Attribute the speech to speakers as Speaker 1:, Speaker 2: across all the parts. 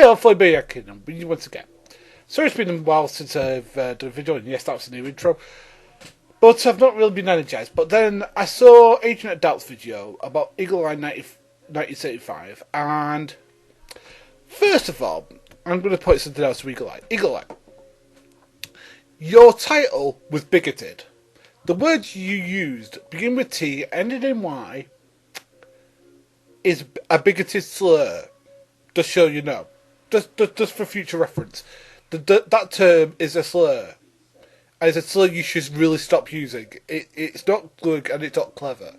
Speaker 1: Hello, Phoneybeetlemaniacxs, and with you once again. So it's been a while since I've done a video, and yes, that was a new intro. But I've not really been energized. But then I saw Agent of Doubt's video about eagleeye1975, and first of all, I'm going to point something else to Eagle-Eye. Eagle-Eye, your title was bigoted. The words you used, begin with T, ending in Y, is a bigoted slur. Just so you know. Just for future reference. That term is a slur. And it's a slur you should really stop using. It's not good and it's not clever.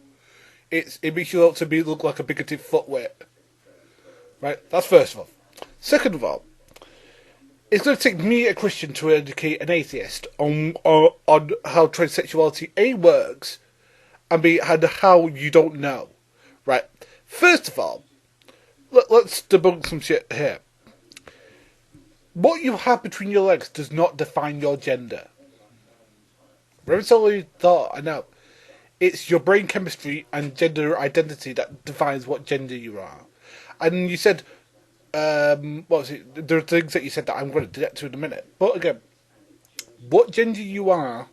Speaker 1: It makes you look like a bigoted footwit. Right? That's first of all. Second of all, it's going to take me, a Christian, to educate an atheist on how transsexuality A works, and B, and how you don't know. Right? First of all, let's debunk some shit here. What you have between your legs does not define your gender. Very silly thought, I know. It's your brain chemistry and gender identity that defines what gender you are. And you said, what was it? There are things that you said that I'm going to get to in a minute. But again, what gender you are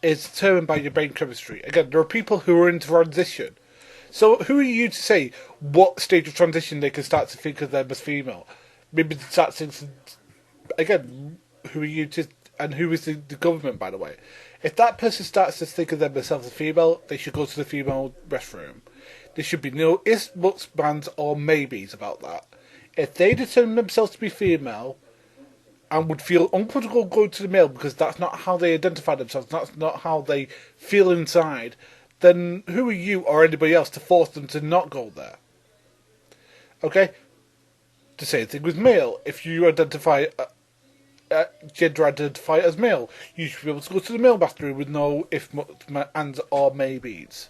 Speaker 1: is determined by your brain chemistry. Again, there are people who are in transition. So who are you to say what stage of transition they can start to think of them as female? Maybe start thinking, again, who are you to, and who is the government, by the way? If that person starts to think of themselves as female, they should go to the female restroom. There should be no ifs, buts, buts, or maybes about that. If they determine themselves to be female and would feel uncomfortable going to the male because that's not how they identify themselves, that's not how they feel inside, then who are you or anybody else to force them to not go there? Okay? The same thing with male. If you identify, gender identify as male, you should be able to go to the male bathroom with no ifs, ands, or maybes.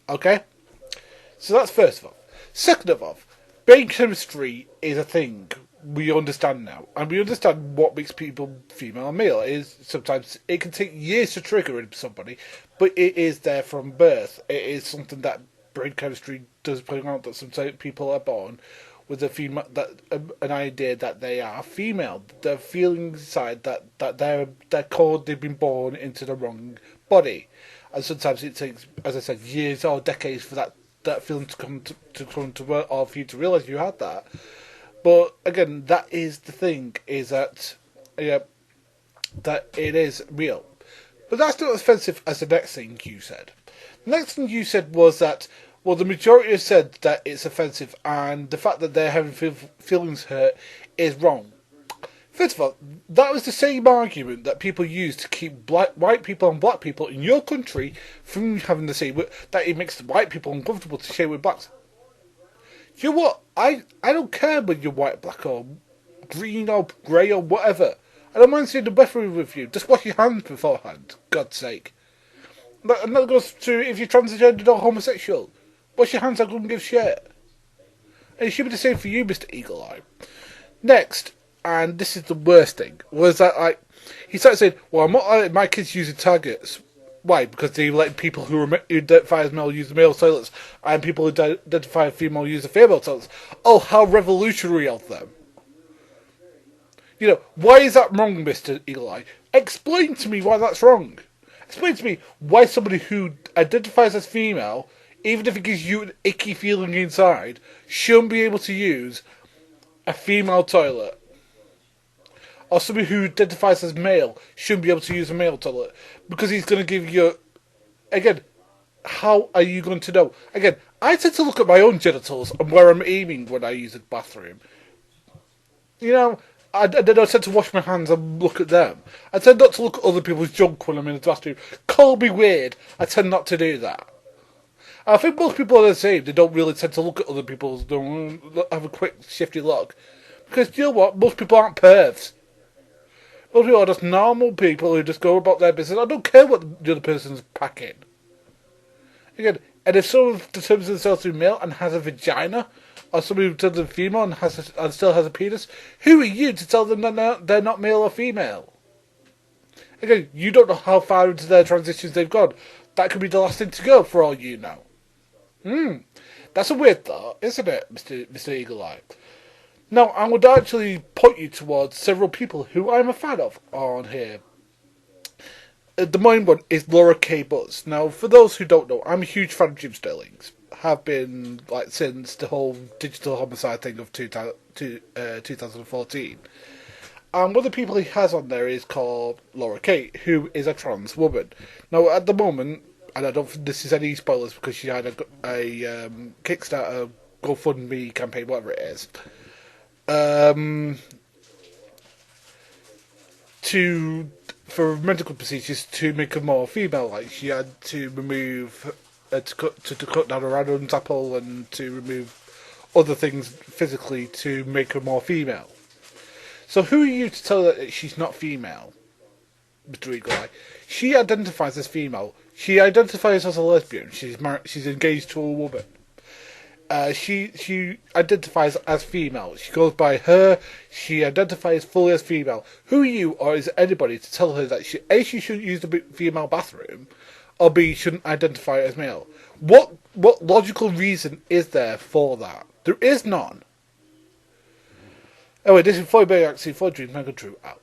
Speaker 1: Okay? So that's first of all. Second of all, brain chemistry is a thing we understand now. And we understand what makes people female and male. Sometimes it can take years to trigger in somebody, but it is there from birth. It is something that brain chemistry does bring out, that sometimes people are born with a female, an idea that they are female. They're feeling inside that they're called, they've been born into the wrong body. And sometimes it takes, as I said, years or decades for that feeling to come to work, or for you to realise you had that. But again, that is the thing, is that that it is real. But that's not as offensive as the next thing you said. The next thing you said was that, well, the majority have said that it's offensive, and the fact that they're having feelings hurt is wrong. First of all, that was the same argument that people use to keep white people and black people in your country from having the same, that it makes the white people uncomfortable to share with blacks. You know what? I don't care whether you're white, black, or green, or grey, or whatever. I don't mind seeing the bathroom with you. Just wash your hands beforehand, God's sake. And that goes to if you're transgender or homosexual. Wash your hands, I couldn't give shit. And it should be the same for you, Mr. Eagle-Eye. Next, and this is the worst thing, was that he started saying, well, I'm not letting my kids using targets. Why? Because they let people who identify as male use the male toilets, and people who identify as female use the female toilets. Oh, how revolutionary of them. You know, why is that wrong, Mr. Eagle-Eye? Explain to me why that's wrong. Explain to me why somebody who identifies as female, even if it gives you an icky feeling inside, shouldn't be able to use a female toilet. Or somebody who identifies as male shouldn't be able to use a male toilet. Because he's going to give you... Again, how are you going to know? Again, I tend to look at my own genitals and where I'm aiming when I use a bathroom. You know, I tend to wash my hands and look at them. I tend not to look at other people's junk when I'm in the bathroom. Call me weird, I tend not to do that. I think most people are the same. They don't really tend to look at other people's, don't have a quick, shifty look. Because, you know what? Most people aren't pervs. Most people are just normal people who just go about their business. I don't care what the other person's packing. Again, and if someone determines themselves to be male and has a vagina, or somebody who determines them female and still has a penis, who are you to tell them that they're not male or female? Again, you don't know how far into their transitions they've gone. That could be the last thing to go, for all you know. That's a weird thought, isn't it, Mr. Eagle-Eye? Now, I would actually point you towards several people who I'm a fan of on here. The main one is Laura K. Buzz. Now, for those who don't know, I'm a huge fan of Jim Sterling's. Have been since the whole digital homicide thing of 2014. And one of the people he has on there is called Laura Kate, who is a trans woman. Now, at the moment, and I don't think this is any spoilers because she had a Kickstarter, GoFundMe campaign, whatever it is, for medical procedures to make her more female-like. She had to remove, to cut down her Adam's apple and to remove other things physically to make her more female. So who are you to tell her that she's not female, Mr. Eagle-Eye? She identifies as female. She identifies as a lesbian. She's engaged to a woman. She identifies as female. She goes by her. She identifies fully as female. Who are you, or is anybody, to tell her that she shouldn't use the female bathroom, or B, shouldn't identify as male? What logical reason is there for that? There is none. Anyway, this is Phoneybeetlemaniacxs, for Dreams Mega True out.